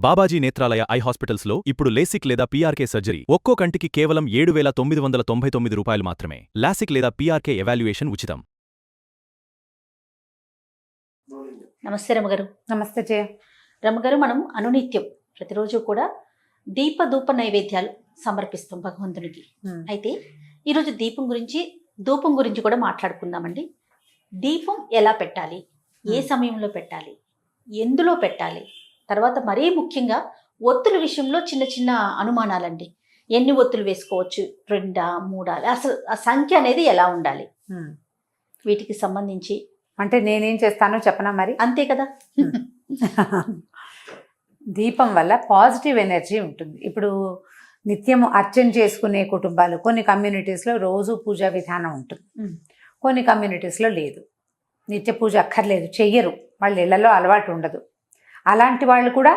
Babaji Netralaya I హాస్పిటల్స్లో ఇప్పుడు LASIK లేదా పీఆర్కే సర్జరీ ఒక్కో కంటికి కేవలం 7,999 రూపాయలు మాత్రమే. లాసిక్ లేదా పీఆర్కే ఎవాల్యుయేషన్ ఉచితం. నమస్తే రమగారు. నమస్తే జయ. రమగారు, మనం అనునిత్యం ప్రతిరోజు కూడా దీప నైవేద్యాలు సమర్పిస్తాం భగవంతునికి. అయితే ఈరోజు ధూపం గురించి కూడా మాట్లాడుకుందామండి. దీపం ఎలా పెట్టాలి, ఏ సమయంలో పెట్టాలి, ఎందులో పెట్టాలి, తర్వాత మరీ ముఖ్యంగా ఒత్తుల విషయంలో చిన్న చిన్న అనుమానాలండి. ఎన్ని ఒత్తులు వేసుకోవచ్చు, 2 3, అసలు ఆ సంఖ్య అనేది ఎలా ఉండాలి, వీటికి సంబంధించి అంటే నేనేం చేస్తానో చెప్పనా మరి? అంతే కదా. దీపం వల్ల పాజిటివ్ ఎనర్జీ ఉంటుంది. ఇప్పుడు నిత్యము అర్చన చేసుకునే కుటుంబాలు కొన్ని కమ్యూనిటీస్లో రోజు పూజా విధానం ఉంటుంది, కొన్ని కమ్యూనిటీస్లో లేదు. నిత్య పూజ అక్కర్లేదు, చెయ్యరు, వాళ్ళ ఇళ్లలో అలవాటు ఉండదు. అలాంటి వాళ్ళు కూడా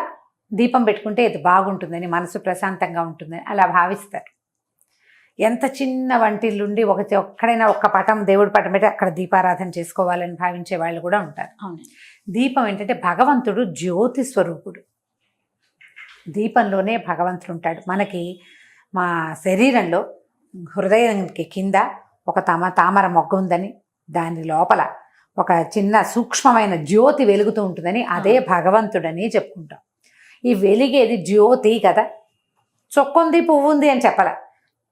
దీపం పెట్టుకుంటే ఇది బాగుంటుందని, మనసు ప్రశాంతంగా ఉంటుందని అలా భావిస్తారు. ఎంత చిన్న వంటిల్లుండి ఒక్కడైనా ఒక్క పటం, దేవుడి పటం పెట్టి అక్కడ దీపారాధన చేసుకోవాలని భావించే వాళ్ళు కూడా ఉంటారు. దీపం ఏంటంటే భగవంతుడు జ్యోతి స్వరూపుడు. దీపంలోనే భగవంతుడు ఉంటాడు. మనకి మా శరీరంలో హృదయానికి కింద ఒక తామర మొగ్గ ఉందని, దాని లోపల ఒక చిన్న సూక్ష్మమైన జ్యోతి వెలుగుతూ ఉంటుందని, అదే భగవంతుడని చెప్పుకుంటాం. ఈ వెలిగేది జ్యోతి కదా, చొక్కుంది పువ్వు ఉంది అని చెప్పాల,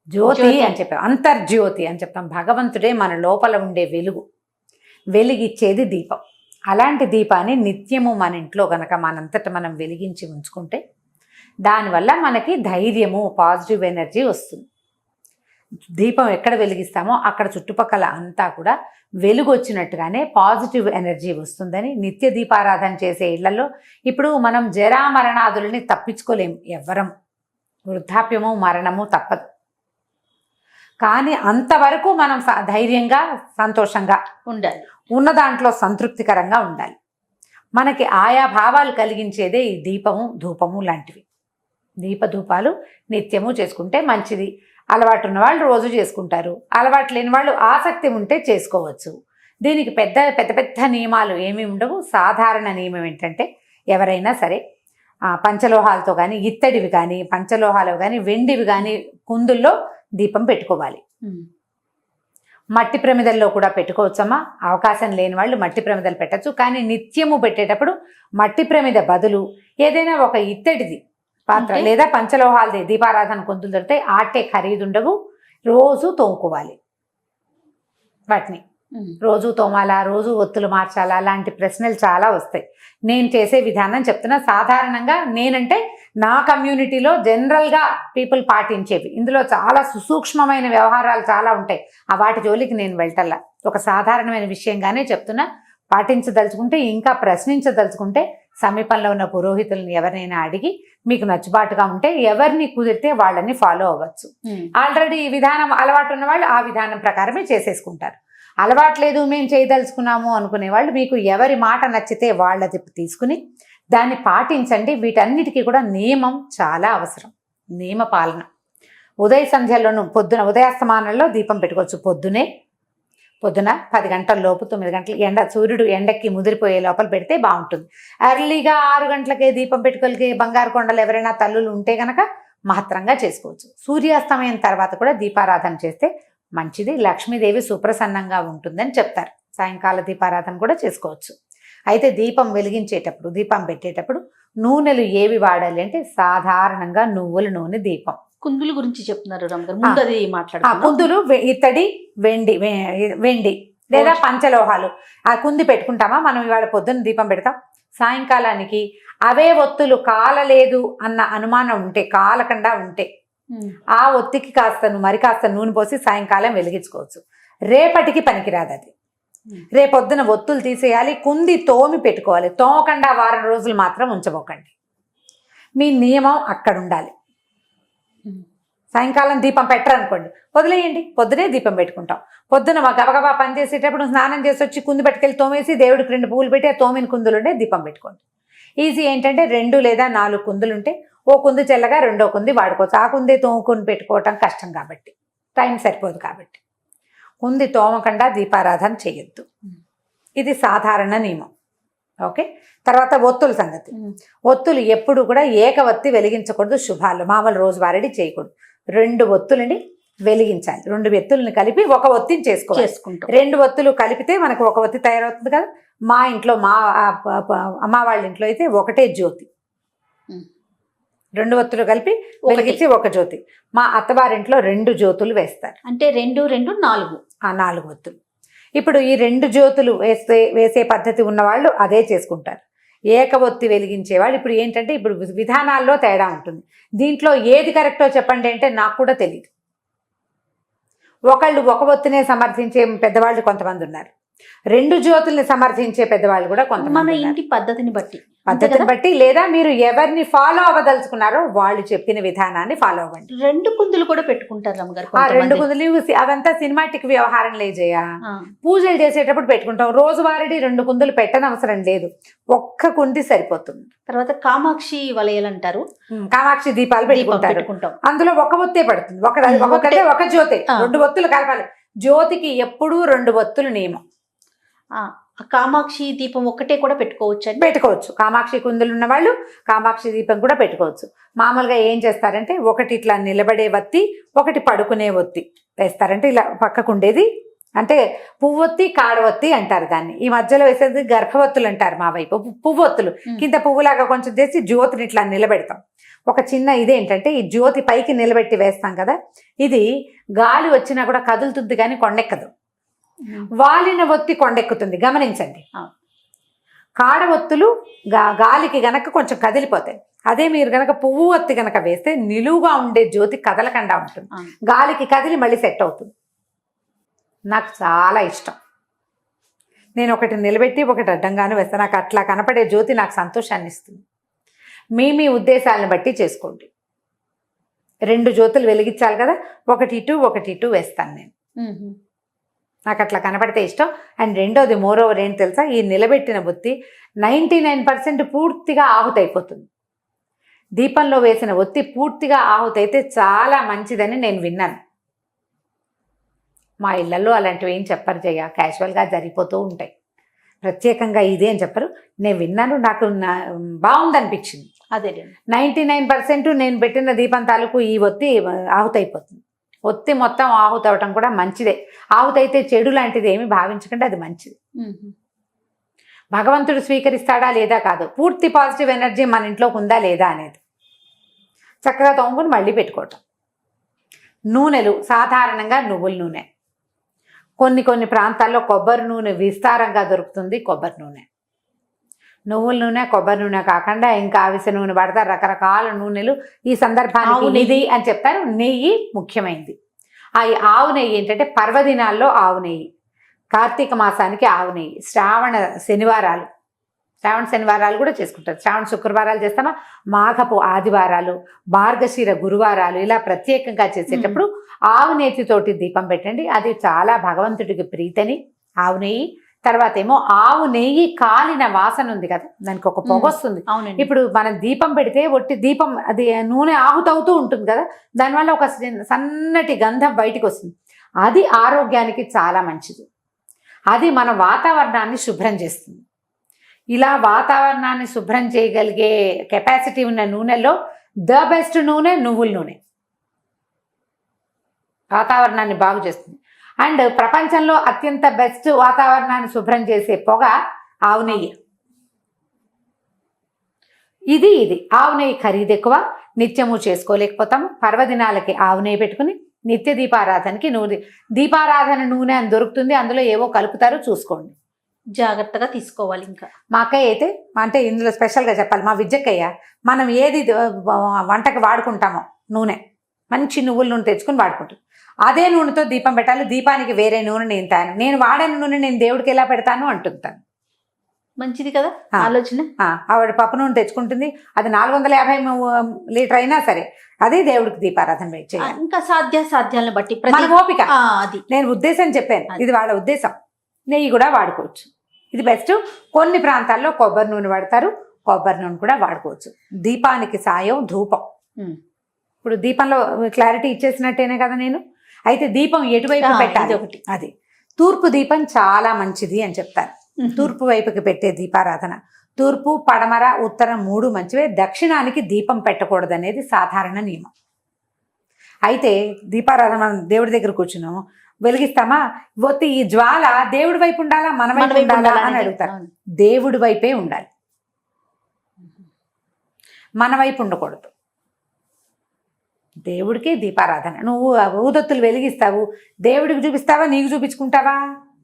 జ్యోతి అని చెప్పాం, అంతర్జ్యోతి అని చెప్తాం. భగవంతుడే మన లోపల ఉండే వెలిగిచ్చేది దీపం. అలాంటి దీపాన్ని నిత్యము మన ఇంట్లో కనుక మనంతట మనం వెలిగించి ఉంచుకుంటే దానివల్ల మనకి ధైర్యము, పాజిటివ్ ఎనర్జీ వస్తుంది. దీపం ఎక్కడ వెలిగిస్తామో అక్కడ చుట్టుపక్కల అంతా కూడా వెలుగు వచ్చినట్టుగానే పాజిటివ్ ఎనర్జీ వస్తుందని, నిత్య దీపారాధన చేసే ఇళ్లలో ఇప్పుడు మనం జరామరణాదులని తప్పించుకోలేము ఎవ్వరం. వృద్ధాప్యము, మరణము తప్పదు. కానీ అంతవరకు మనం ధైర్యంగా, సంతోషంగా ఉండాలి, ఉన్న దాంట్లో సంతృప్తికరంగా ఉండాలి. మనకి ఆయా భావాలు కలిగించేదే ఈ దీపము, ధూపము లాంటివి. దీపధూపాలు నిత్యము చేసుకుంటే మంచిది. అలవాటు ఉన్న వాళ్ళు రోజు చేసుకుంటారు, అలవాటు లేని వాళ్ళు ఆసక్తి ఉంటే చేసుకోవచ్చు. దీనికి పెద్ద పెద్ద నియమాలు ఏమీ ఉండవు. సాధారణ నియమం ఏంటంటే ఎవరైనా సరే పంచలోహాలతో కానీ, ఇత్తడివి కానీ, పంచలోహాలు కానీ, వెండివి కానీ కుందుల్లో దీపం పెట్టుకోవాలి. మట్టి ప్రమిదల్లో కూడా పెట్టుకోవచ్చమ్మా. అవకాశం లేని వాళ్ళు మట్టి ప్రమిదలు పెట్టచ్చు. కానీ నిత్యము పెట్టేటప్పుడు మట్టి ప్రమిద బదులు ఏదైనా ఒక ఇత్తడిది పాత్ర లేదా పంచలోహాలది దీపారాధన కుందులు దొరికితే ఆటే ఖరీదుండవు. రోజు తోముకోవాలి. వాటిని రోజు తోమాలా, రోజు ఒత్తులు మార్చాలా, అలాంటి ప్రశ్నలు చాలా వస్తాయి. నేను చేసే విధానం చెప్తున్నా. సాధారణంగా నేనంటే నా కమ్యూనిటీలో జనరల్గా పీపుల్ పాటించేవి. ఇందులో చాలా సుసూక్ష్మమైన వ్యవహారాలు చాలా ఉంటాయి. ఆ వాటి జోలికి నేను వెళ్ళటల్లా. ఒక సాధారణమైన విషయంగానే చెప్తున్నా. పాటించదలుచుకుంటే, ఇంకా ప్రశ్నించదలుచుకుంటే సమీపంలో ఉన్న పురోహితులను ఎవరినైనా అడిగి మీకు నచ్చుబాటుగా ఉంటే ఎవరిని కుదిరితే వాళ్ళని ఫాలో అవ్వచ్చు. ఆల్రెడీ ఈ విధానం అలవాటు ఉన్న వాళ్ళు ఆ విధానం ప్రకారమే చేసేసుకుంటారు. అలవాటు లేదు, మేము చేయదలుచుకున్నాము అనుకునే వాళ్ళు మీకు ఎవరి మాట నచ్చితే వాళ్ళది తీసుకుని దాన్ని పాటించండి. వీటన్నిటికీ కూడా నియమం చాలా అవసరం, నియమ పాలన. ఉదయ సంధ్యలోను ఉదయాస్తమానంలో దీపం పెట్టుకోవచ్చు. పొద్దున 10 గంటల లోపు, 9 గంటలు సూర్యుడు ఎండకి ముదిరిపోయే లోపల పెడితే బాగుంటుంది. ఎర్లీగా 6 గంటలకే దీపం పెట్టుకోలికి బంగారు కొండలు ఎవరైనా తల్లులు ఉంటే కనుక మహత్తరంగా చేసుకోవచ్చు. సూర్యాస్తమయం తర్వాత కూడా దీపారాధన చేస్తే మంచిది. లక్ష్మీదేవి సుప్రసన్నంగా ఉంటుందని చెప్తారు. సాయంకాల దీపారాధన కూడా చేసుకోవచ్చు. అయితే దీపం వెలిగించేటప్పుడు, దీపం పెట్టేటప్పుడు నూనెలు ఏవి వాడాలి అంటే సాధారణంగా నువ్వుల నూనె దీపం. కుందుల గురించి చెప్తున్నారు రమగారు, ముందు అది మాట్లాడుతున్నాం. కుందులు ఇత్తడి, వెండి లేదా పంచలోహాలు. ఆ కుంది పెట్టుకుంటామా మనం? ఇవాళ పొద్దున్న దీపం పెడతాం, సాయంకాలానికి అవే ఒత్తులు కాలలేదు అన్న అనుమానం ఉంటే, కాలకుండా ఉంటే ఆ ఒత్తికి కాస్త నూనె పోసి సాయంకాలం వెలిగించుకోవచ్చు. రేపటికి పనికిరాదు అది. రేపొద్దున ఒత్తులు తీసేయాలి, కుంది తోమి పెట్టుకోవాలి. తోమకుండా వారం రోజులు మాత్రం ఉంచబోకండి. మీ నియమం అక్కడ ఉండాలి. సాయంకాలం దీపం పెట్టరనుకోండి, వదిలేయండి, పొద్దునే దీపం పెట్టుకుంటాం. పొద్దున గబగబా పని చేసేటప్పుడు స్నానం చేసి వచ్చి కుంది పట్టుకెళ్ళి తోమేసి దేవుడికి 2 పువ్వులు పెట్టి ఆ తోమిన కుందులుంటే దీపం పెట్టుకోండి. ఈజీ ఏంటంటే 2 లేదా 4 కుందులుంటే ఓ కుంది చెల్లగా రెండో కుంది వాడుకోవచ్చు. ఆ కుంది తోముకొని పెట్టుకోవటం కష్టం కాబట్టి, టైం సరిపోదు కాబట్టి కుంది తోమకుండా దీపారాధన చేయొద్దు. ఇది సాధారణ నియమం. ఓకే. తర్వాత ఒత్తుల సంగతి. ఒత్తులు ఎప్పుడు కూడా ఏక ఒత్తి వెలిగించకూడదు శుభాలు, మామూలు రోజు వారడి చేయకూడదు. 2 ఒత్తులని వెలిగించాలి. 2 ఒత్తుల్ని కలిపి ఒక ఒత్తిని చేసుకుంటాం. 2 ఒత్తులు కలిపితే మనకు ఒక ఒత్తి తయారవుతుంది కదా. మా ఇంట్లో అమ్మ వాళ్ళ ఇంట్లో అయితే ఒకటే జ్యోతి, 2 ఒత్తులు కలిపి వెలిగించి ఒక జ్యోతి. మా అత్తవారింట్లో 2 జ్యోతులు వేస్తారు. అంటే 2 2 4 4 ఒత్తులు. ఇప్పుడు ఈ 2 జ్యోతులు వేసే పద్ధతి ఉన్నవాళ్ళు అదే చేసుకుంటారు. ఏక ఒత్తి వెలిగించే వాళ్ళు ఇప్పుడు ఏంటంటే ఇప్పుడు విధానాల్లో తేడా ఉంటుంది. దీంట్లో ఏది కరెక్టో చెప్పండి అంటే నాకు కూడా తెలియదు. ఒకళ్ళు ఒక ఒత్తినే సమర్థించే పెద్దవాళ్ళు కొంతమంది ఉన్నారు, 2 జ్యోతుల్ని సమర్థించే పెద్దవాళ్ళు కూడా కొంతమంది. మన ఇంటి పద్ధతిని బట్టి లేదా మీరు ఎవరిని ఫాలో అవ్వదలుచుకున్నారో వాళ్ళు చెప్పిన విధానాన్ని ఫాలో అవ్వండి. 2 కుందులు కూడా పెట్టుకుంటారు అమ్మగారు. 2 కుందులు అదంతా సినిమాటిక్ వ్యవహారం లేజయ్యా. పూజలు చేసేటప్పుడు పెట్టుకుంటాం. రోజువారీ 2 కుందులు పెట్టనవసరం లేదు, ఒక్క కుంది సరిపోతుంది. తర్వాత కామాక్షి వలయాలు అంటారు, కామాక్షి దీపాలు పెట్టుకుంటాం. అందులో ఒక ఒత్తే పడుతుంది, ఒక జ్యోతి. 2 ఒత్తులు కలపాలి. జ్యోతికి ఎప్పుడూ 2 ఒత్తులు నియమం. కామాక్షి దీపం ఒక్కటే కూడా పెట్టుకోవచ్చు. కామాక్షి కుందులు ఉన్న వాళ్ళు కామాక్షి దీపం కూడా పెట్టుకోవచ్చు. మామూలుగా ఏం చేస్తారంటే ఒకటి ఇట్లా నిలబడే ఒత్తి, ఒకటి పడుకునే ఒత్తి వేస్తారంటే ఇలా పక్కకు ఉండేది. అంటే పువ్వొత్తి కాడవొత్తి అంటారు దాన్ని. ఈ మధ్యలో వేసేది గర్భవత్తులు అంటారు మా వైపు. పువ్వొత్తులు కింద పువ్వులాగా కొంచెం చేసి జ్యోతిని ఇట్లా నిలబెడతాం. ఒక చిన్న ఇదేంటంటే ఈ జ్యోతి పైకి నిలబెట్టి వేస్తాం కదా, ఇది గాలి వచ్చినా కూడా కదులుతుంది కానీ కొండెక్కదు. వాలిన ఒత్తి కొండెక్కుతుంది, గమనించండి. కాడ ఒత్తులు గాలికి గనక కొంచెం కదిలిపోతాయి. అదే మీరు గనక పువ్వు ఒత్తి గనక వేస్తే నిలువుగా ఉండే జ్యోతి కదలకుండా ఉంటుంది, గాలికి కదిలి మళ్ళీ సెట్ అవుతుంది. నాకు చాలా ఇష్టం. నేను ఒకటి నిలబెట్టి ఒకటి అడ్డంగాను వేస్తాను. నాకు అట్లా కనపడే జ్యోతి నాకు సంతోషాన్ని ఇస్తుంది. మీ ఉద్దేశాలను బట్టి చేసుకోండి. 2 జ్యోతులు వెలిగించాలి కదా, ఒకటి ఇటు వేస్తాను నేను. నాకు అట్లా కనపడితే ఇష్టం. అండ్ రెండోది మోరోవర్ ఏంటి తెలుసా, ఈ నిలబెట్టిన ఒత్తి 99% పూర్తిగా ఆహుతైపోతుంది. దీపంలో వేసిన ఒత్తి పూర్తిగా ఆహుతైతే చాలా మంచిదని నేను విన్నాను. మా ఇళ్లలో అలాంటివి ఏం చెప్పరు జయ, క్యాజువల్గా జరిగిపోతూ ఉంటాయి. ప్రత్యేకంగా ఇదే అని చెప్పరు. నేను విన్నాను, నాకు బాగుందనిపించింది. అదే 99% నేను పెట్టిన దీపం తాలూకు ఈ ఒత్తి ఆహుతైపోతుంది. ఒత్తి మొత్తం ఆహుతవటం కూడా మంచిదే. ఆహుతైతే చెడు లాంటిది ఏమి భావించకండి, అది మంచిది. భగవంతుడు స్వీకరిస్తాడా లేదా కాదు, పూర్తి పాజిటివ్ ఎనర్జీ మన ఇంట్లోకి ఉందా లేదా అనేది చక్కగా తోముకుని మళ్ళీ పెట్టుకోవటం. నూనెలు సాధారణంగా నువ్వుల నూనె, కొన్ని ప్రాంతాల్లో కొబ్బరి నూనె విస్తారంగా దొరుకుతుంది. కొబ్బరి నూనె, నువ్వుల నూనె, కొబ్బరి నూనె కాకుండా ఇంకా అవిసె నూనె పడతారు, రకరకాల నూనెలు. ఈ సందర్భానికి నెయ్యి అని చెప్తారు. నెయ్యి ముఖ్యమైనది. ఆ ఆవు నెయ్యి ఏంటంటే పర్వదినాల్లో ఆవు నెయ్యి, కార్తీక మాసానికి ఆవు నెయ్యి, శ్రావణ శనివారాలు కూడా చేసుకుంటారు. శ్రావణ శుక్రవారాలు చేస్తామా, మాఘపు ఆదివారాలు, మార్గశిర గురువారాలు, ఇలా ప్రత్యేకంగా చేసేటప్పుడు ఆవు నేతితోటి దీపం పెట్టండి. అది చాలా భగవంతుడికి ప్రీతని ఆవు నెయ్యి. తర్వాత ఏమో ఆవు నెయ్యి కాలిన వాసన ఉంది కదా, దానికి ఒక పొగ వస్తుంది. ఇప్పుడు మనం దీపం పెడితే ఒట్టి దీపం అది నూనె ఆహుతవుతూ ఉంటుంది కదా, దానివల్ల ఒక సన్నటి గంధం బయటికి వస్తుంది. అది ఆరోగ్యానికి చాలా మంచిది. అది మన వాతావరణాన్ని శుభ్రం చేస్తుంది. ఇలా వాతావరణాన్ని శుభ్రం చేయగలిగే కెపాసిటీ ఉన్న నూనెలో ద బెస్ట్ నూనె నువ్వుల నూనె. వాతావరణాన్ని బాగు చేస్తుంది. అండ్ ప్రపంచంలో అత్యంత బెస్ట్ వాతావరణాన్ని శుభ్రం చేసే పొగ ఆవు నెయ్యి. ఇది ఆవు నెయ్యి ఖరీదు ఎక్కువ, నిత్యము చేసుకోలేకపోతాము. పర్వదినాలకి ఆవు నెయ్యి పెట్టుకుని నిత్య దీపారాధనకి దీపారాధన నూనె అని దొరుకుతుంది, అందులో ఏవో కలుపుతారు, చూసుకోండి, జాగ్రత్తగా తీసుకోవాలి. ఇంకా మా అక్కయ్య అయితే, అంటే ఇందులో స్పెషల్గా చెప్పాలి, మా విద్యక్కయ్య మనం ఏది వంటకి వాడుకుంటామో నూనె, మంచి నువ్వుల నూనె తెచ్చుకుని వాడుకుంటాం. అదే నూనెతో దీపం పెట్టాలి. దీపానికి వేరే నూనె నేను వాడిన నూనె నేను దేవుడికి ఎలా పెడతాను అంటుంటాను. మంచిది కదా ఆలోచన. ఆవిడ పప్పు నూనె తెచ్చుకుంటుంది, అది 450 లీటర్ అయినా సరే అదే దేవుడికి దీపారాధన చేయాలి. ఇంకా సాధ్యాలను బట్టి మన ఓపిక. అది నేను ఉద్దేశం చెప్పాను, ఇది వాళ్ళ ఉద్దేశం. నెయ్యి కూడా వాడుకోవచ్చు, ఇది బెస్ట్. కొన్ని ప్రాంతాల్లో కొబ్బరి నూనె వాడతారు, కొబ్బరి నూనె కూడా వాడుకోవచ్చు. దీపానికి సాయం ధూపం. ఇప్పుడు దీపంలో క్లారిటీ ఇచ్చేసినట్టేనే కదా నేను. అయితే దీపం ఎటువైపు పెట్టాలి ఒకటి, అది తూర్పు దీపం చాలా మంచిది అని చెప్తారు. తూర్పు వైపుకి పెట్టే దీపారాధన. తూర్పు, పడమర, ఉత్తరం 3 మంచివే. దక్షిణానికి దీపం పెట్టకూడదు అనేది సాధారణ నియమం. అయితే దీపారాధన మనం దేవుడి దగ్గర కూర్చున్నాం, వెలిగిస్తామా, ఒత్తి ఈ జ్వాల దేవుడి వైపు ఉండాలా మన వైపు ఉండాలా అని అడుగుతారు. దేవుడి వైపే ఉండాలి, మన వైపు ఉండకూడదు. దేవుడికి దీపారాధన. నువ్వు ఊదొత్తులు వెలిగిస్తావు, దేవుడికి చూపిస్తావా, నీకు చూపించుకుంటావా?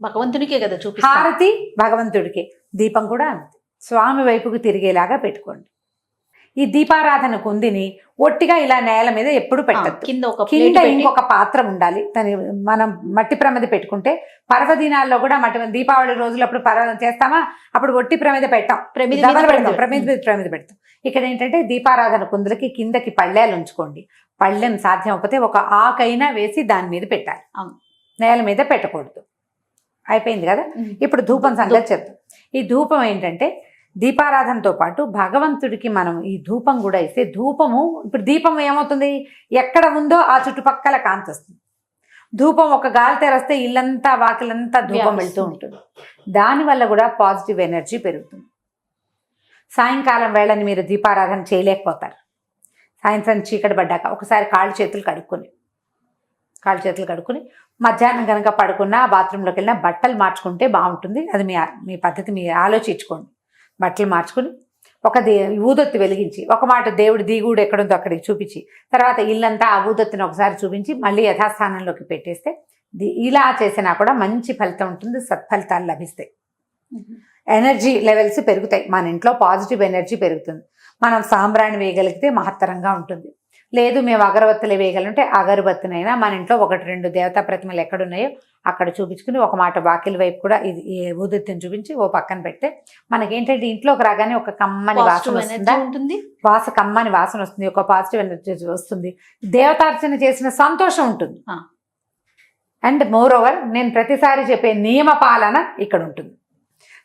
భగవంతునికే కదా హారతి భగవంతుడికి, దీపం కూడా అంతే స్వామి వైపుకి తిరిగేలాగా పెట్టుకోండి. ఈ దీపారాధన కుందిని ఒట్టిగా ఇలా నేల మీద ఎప్పుడు పెట్టద్దు. కింద ఇంకొక పాత్ర ఉండాలి. మనం మట్టి ప్రమిద పెట్టుకుంటే పర్వదినాల్లో కూడా దీపావళి రోజులప్పుడు చేస్తామా, అప్పుడు ఒట్టి ప్రమిద పెట్టాం, ప్రమిద పెడతాం. ఇక్కడ ఏంటంటే దీపారాధన కుందులకి కిందకి పళ్ళేలు ఉంచుకోండి. పళ్ళెం సాధ్యం అవ్వకపోతే ఒక ఆకైనా వేసి దాని మీద పెట్టాలి, నేల మీద పెట్టకూడదు. అయిపోయింది కదా. ఇప్పుడు ధూపం సంగతి చెప్తాం. ఈ ధూపం ఏంటంటే దీపారాధనతో పాటు భగవంతుడికి మనం ఈ ధూపం కూడా ఇస్తే, ధూపము ఇప్పుడు దీపం ఏమవుతుంది, ఎక్కడ ఉందో ఆ చుట్టుపక్కల కాంతి వస్తుంది. ధూపం ఒక గాలి తెరస్తే ఇల్లంతా వాకిలంతా ధూపం వెళ్తూ ఉంటుంది. దానివల్ల కూడా పాజిటివ్ ఎనర్జీ పెరుగుతుంది. సాయంకాలం వేళని మీరు దీపారాధన చేయలేకపోతారు. సాయంత్రం చీకటి పడ్డాక ఒకసారి కాళ్ళు చేతులు కడుక్కుని మధ్యాహ్నం కనుక పడుకున్నా బాత్రూంలోకి వెళ్ళినా బట్టలు మార్చుకుంటే బాగుంటుంది. అది మీ పద్ధతి మీరు ఆలోచించుకోండి. బట్టలు మార్చుకుని ఒక ఊదొత్తి వెలిగించి, ఒక మాట దేవుడి దిగుడు ఎక్కడుందో అక్కడికి చూపించి, తర్వాత ఇల్లంతా ఆ ఊదొత్తిని ఒకసారి చూపించి మళ్ళీ యథాస్థానంలోకి పెట్టేస్తే ఇలా చేసినా కూడా మంచి ఫలితం ఉంటుంది, సత్ఫలితాలు లభిస్తాయి. ఎనర్జీ లెవెల్స్ పెరుగుతాయి, మన ఇంట్లో పాజిటివ్ ఎనర్జీ పెరుగుతుంది. మనం సాంబ్రాణి వేయగలిగితే మహత్తరంగా ఉంటుంది. లేదు మేము అగరబత్తులు వేయగలంటే అగరబత్తినైనా మన ఇంట్లో 1-2 దేవతా ప్రతిమలు ఎక్కడున్నాయో అక్కడ చూపించుకుని ఒక మాట వాకిలి వైపు కూడా ఇది ఊదొత్తిని చూపించి ఓ పక్కన పెడితే మనకేంటంటే ఇంట్లోకి రాగానే ఒక కమ్మని వాసన వస్తుంది, కమ్మని వాసన వస్తుంది, ఒక పాజిటివ్ ఎనర్జీ వస్తుంది, దేవతార్చన చేసిన సంతోషం ఉంటుంది. అండ్ మోర్ ఓవర్ నేను ప్రతిసారి చెప్పే నియమ పాలన ఇక్కడ ఉంటుంది.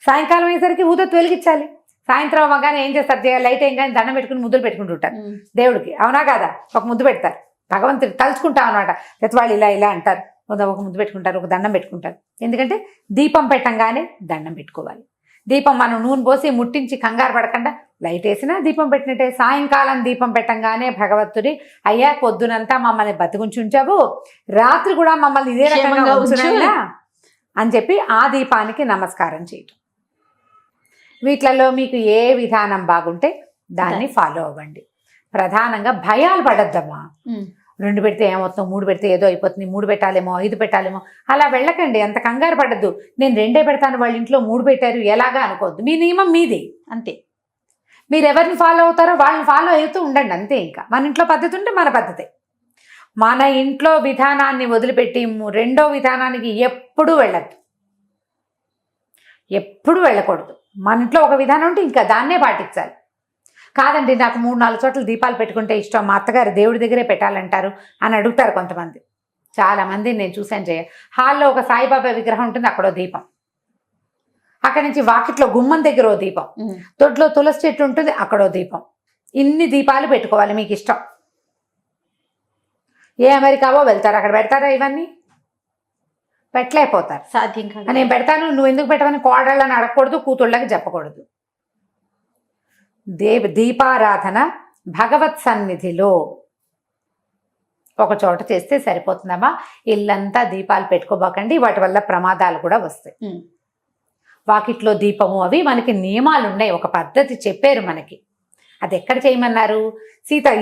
సాయంకాలం అయ్యేసరికి ఊదొత్తి వెలిగించాలి. సాయంత్రం అవ్వగానే ఏం చేస్తారు, లైట్ ఏం కానీ దండం పెట్టుకుని ముద్దులు పెట్టుకుంటుంటారు దేవుడికి, అవునా కాదా? ఒక ముద్దు పెడతారు, భగవంతుడు తలుచుకుంటాం అనమాట. ప్రతి వాళ్ళు ఇలా అంటారు, ఒక ముద్దు పెట్టుకుంటారు, ఒక దండం పెట్టుకుంటారు. ఎందుకంటే దీపం పెట్టంగానే దండం పెట్టుకోవాలి. దీపం మనం నూనె పోసి ముట్టించి కంగారు పడకుండా లైట్ వేసినా దీపం పెట్టినట్టే. సాయంకాలం దీపం పెట్టంగానే భగవంతుడి, అయ్యా పొద్దునంతా మమ్మల్ని బతికుంచి ఉంచావు, రాత్రి కూడా మమ్మల్ని ఇదే రకంగా ఉంచునైనా అని చెప్పి ఆ దీపానికి నమస్కారం చేయటం. వీటిలలో మీకు ఏ విధానం బాగుంటే దాన్ని ఫాలో అవ్వండి. ప్రధానంగా భయాలు పడద్దమ్మా. 2 పెడితే ఏమవుతుంది, 3 పెడితే ఏదో అయిపోతుంది, 3 పెట్టాలేమో 5 పెట్టాలేమో అలా వెళ్ళకండి. అంత కంగారు పడద్దు. నేను 2 పెడతాను, వాళ్ళ ఇంట్లో 3 పెట్టారు ఎలాగా అనుకోవద్దు. మీ నియమం మీది అంతే. మీరు ఎవరిని ఫాలో అవుతారో వాళ్ళని ఫాలో అవుతూ ఉండండి అంతే. ఇంకా మన ఇంట్లో పద్ధతి ఉంటే మన పద్ధతే. మన ఇంట్లో విధానాన్ని వదిలిపెట్టి రెండో విధానానికి ఎప్పుడూ వెళ్ళకూడదు. మన ఇంట్లో ఒక విధానం ఉంటే ఇంకా దాన్నే పాటించాలి. కాదండి నాకు 3-4 చోట్ల దీపాలు పెట్టుకుంటే ఇష్టం, మా అత్తగారు దేవుడి దగ్గరే పెట్టాలంటారు అని అడుగుతారు కొంతమంది. చాలామంది నేను చూశాను. హాల్లో ఒక సాయిబాబా విగ్రహం ఉంటుంది, అక్కడో దీపం. అక్కడి నుంచి వాకిట్లో గుమ్మం దగ్గర ఓ దీపం, దొడ్లో తులసి చెట్టు ఉంటుంది, అక్కడో దీపం. ఇన్ని దీపాలు పెట్టుకోవాలి మీకు ఇష్టం. ఏ అమెరికావో వెళ్తారు, అక్కడ పెడతారా ఇవన్నీ? పెట్టలేకపోతారు, సాధ్యం కాదు. నేను పెడతాను నువ్వు ఎందుకు పెట్టమని కోడళ్ళని అడగకూడదు, కూతుళ్ళకి చెప్పకూడదు. దీపారాధన భగవత్ సన్నిధిలో ఒక చోట చేస్తే సరిపోతుందమ్మా. ఇల్లంతా దీపాలు పెట్టుకోబోకండి, వాటి వల్ల ప్రమాదాలు కూడా వస్తాయి. వాకిట్లో దీపము అవి మనకి నియమాలు ఉన్నాయి, ఒక పద్ధతి చెప్పారు మనకి. అది ఎక్కడ చేయమన్నారు?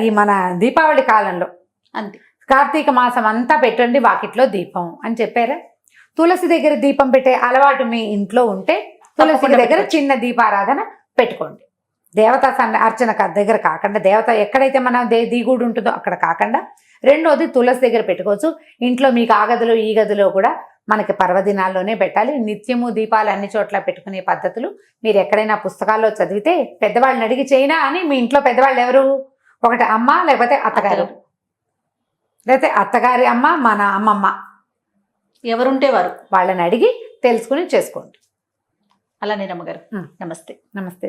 ఈ మన దీపావళి కాలంలో అంతే, కార్తీక మాసం అంతా పెట్టండి వాకిట్లో దీపం అని చెప్పారా? తులసి దగ్గర దీపం పెట్టే అలవాటు మీ ఇంట్లో ఉంటే తులసి దగ్గర చిన్న దీపారాధన పెట్టుకోండి. దేవతా అర్చన దగ్గర కాకుండా, దేవత ఎక్కడైతే మన దిగుడు ఉంటుందో అక్కడ కాకుండా, రెండోది తులసి దగ్గర పెట్టుకోవచ్చు. ఇంట్లో మీకు ఆ గదిలో ఈ గదిలో కూడా మనకి పర్వదినాల్లోనే పెట్టాలి. నిత్యము దీపాలు అన్ని చోట్ల పెట్టుకునే పద్ధతులు మీరు ఎక్కడైనా పుస్తకాల్లో చదివితే పెద్దవాళ్ళని అడిగి చేయనా అని. మీ ఇంట్లో పెద్దవాళ్ళు ఎవరు? ఒకటి అమ్మ, లేకపోతే అత్తగారు, లేకపోతే అత్తగారి అమ్మ, మన అమ్మమ్మ, ఎవరుంటే వారు వాళ్ళని అడిగి తెలుసుకుని చేసుకోండి. అలానే రమ్మగారు, నమస్తే. నమస్తే.